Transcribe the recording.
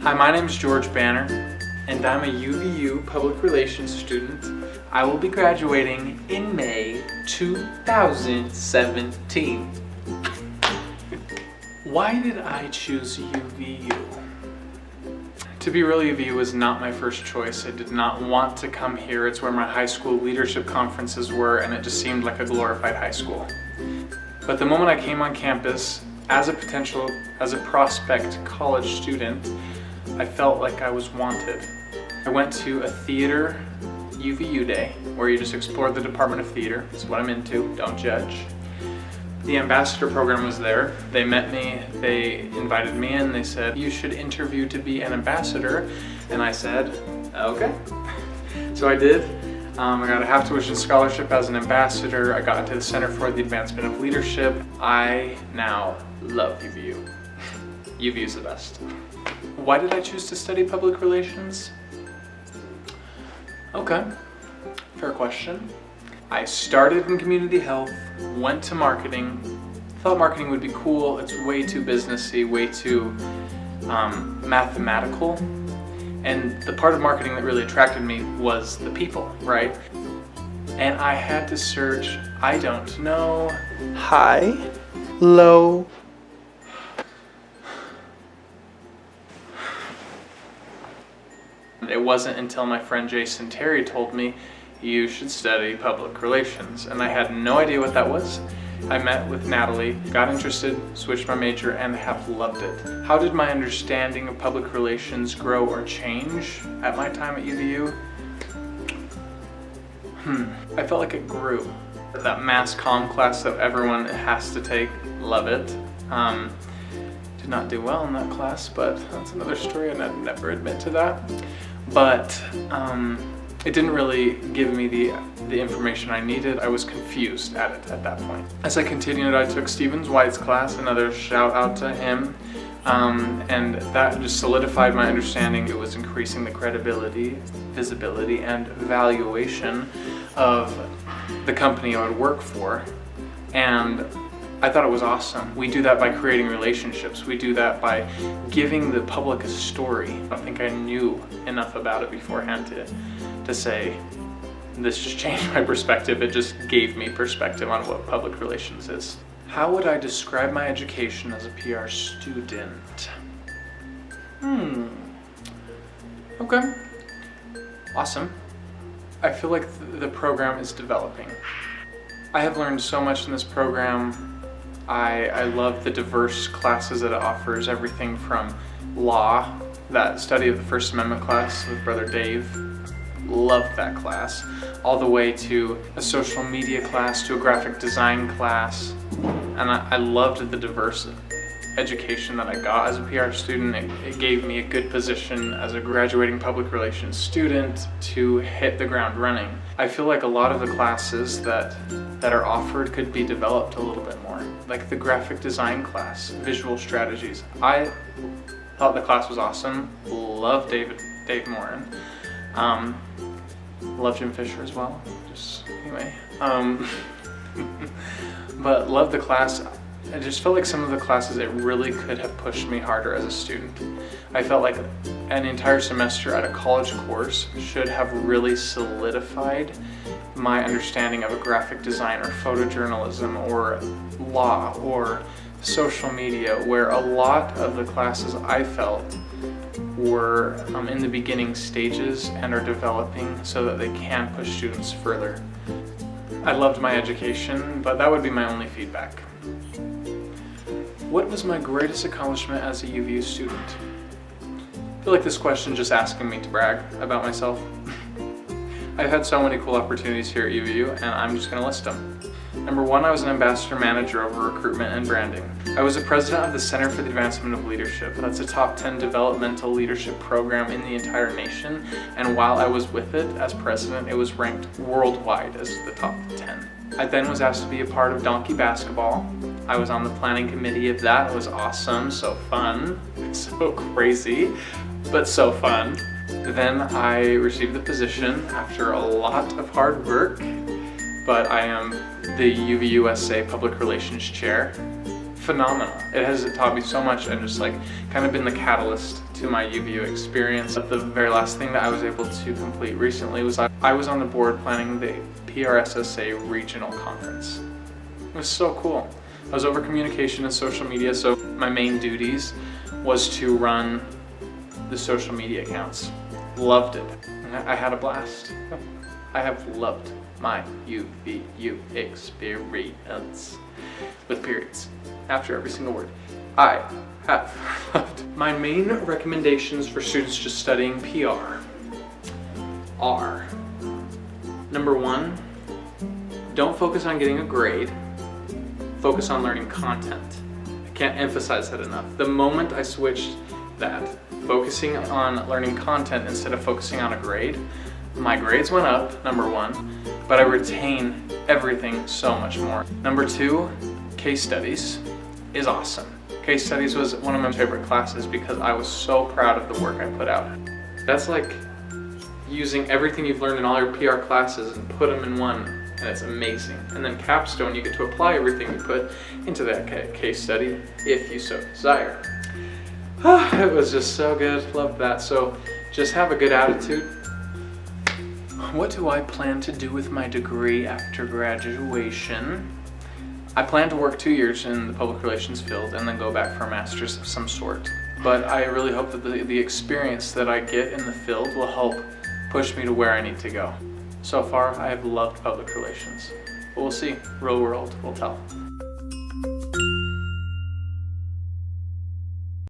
Hi, my name is George Banner, and I'm a UVU Public Relations student. I will be graduating in May 2017. Why did I choose UVU? To be real, UVU was not my first choice. I did not want to come here. It's where my high school leadership conferences were, and it just seemed like a glorified high school. But the moment I came on campus, as a prospect college student, I felt like I was wanted. I went to a theater UVU day, where you just explore the Department of Theater. That's what I'm into, don't judge. The ambassador program was there. They met me, they invited me in, they said, you should interview to be an ambassador. And I said, okay. So I did. I got a half tuition scholarship as an ambassador. I got into the Center for the Advancement of Leadership. I now love UVU. UVU is the best. Why did I choose to study public relations? Okay, fair question. I started in community health, went to marketing, thought marketing would be cool. It's way too businessy, way too mathematical. And the part of marketing that really attracted me was the people, right? And I had to search, I don't know, high, low. It wasn't until my friend Jason Terry told me, you should study public relations. And I had no idea what that was. I met with Natalie, got interested, switched my major, and have loved it. How did my understanding of public relations grow or change at my time at UVU? I felt like it grew. That mass comm class that everyone has to take, love it. Did not do well in that class, but that's another story and I'd never admit to that. But it didn't really give me the information I needed. I was confused at it at that point. As I continued, I took Stevens White's class, another shout out to him, and that just solidified my understanding. It was increasing the credibility, visibility, and valuation of the company I would work for, and I thought it was awesome. We do that by creating relationships. We do that by giving the public a story. I don't think I knew enough about it beforehand to say, this just changed my perspective. It just gave me perspective on what public relations is. How would I describe my education as a PR student? Okay, awesome. I feel like the program is developing. I have learned so much in this program. I love the diverse classes that it offers, everything from law, that study of the First Amendment class with Brother Dave, loved that class, all the way to a social media class, to a graphic design class, and I loved the diverse education that I got as a PR student. It gave me a good position as a graduating public relations student to hit the ground running. I feel like a lot of the classes that are offered could be developed a little bit more, like the graphic design class, visual strategies. I thought the class was awesome. Love Dave Morin. Love Jim Fisher as well. Just anyway, but love the class. I just felt like some of the classes, it really could have pushed me harder as a student. I felt like an entire semester at a college course should have really solidified my understanding of a graphic design or photojournalism or law or social media, where a lot of the classes I felt were in the beginning stages and are developing so that they can push students further. I loved my education, but that would be my only feedback. What was my greatest accomplishment as a UVU student? I feel like this question just asking me to brag about myself. I've had so many cool opportunities here at UVU, and I'm just going to list them. Number one, I was an ambassador manager over recruitment and branding. I was the president of the Center for the Advancement of Leadership. That's a top 10 developmental leadership program in the entire nation, and while I was with it as president, it was ranked worldwide as the top 10. I then was asked to be a part of Donkey Basketball. I was on the planning committee of that. It was awesome, so fun, so crazy, but so fun. Then I received the position after a lot of hard work, but I am the UVUSA Public Relations Chair. phenomenal. It has taught me so much and just like kind of been the catalyst to my UVU experience. The very last thing that I was able to complete recently was I was on the board planning the PRSSA regional conference. It was so cool. I was over communication and social media, so my main duties was to run the social media accounts. Loved it. I had a blast. I have loved my UVU experience with periods after every single word. I have loved. My main recommendations for students just studying PR are: number one, don't focus on getting a grade, focus on learning content. I can't emphasize that enough. The moment I switched that, focusing on learning content instead of focusing on a grade, my grades went up, number one, but I retain everything so much more. Number two, case studies is awesome. Case studies was one of my favorite classes because I was so proud of the work I put out. That's like using everything you've learned in all your PR classes and put them in one, and it's amazing. And then capstone, you get to apply everything you put into that case study if you so desire. It was just so good, loved that. So just have a good attitude. What do I plan to do with my degree after graduation? I plan to work 2 years in the public relations field and then go back for a master's of some sort. But I really hope that the experience that I get in the field will help push me to where I need to go. So far, I have loved public relations. But we'll see. Real world will tell.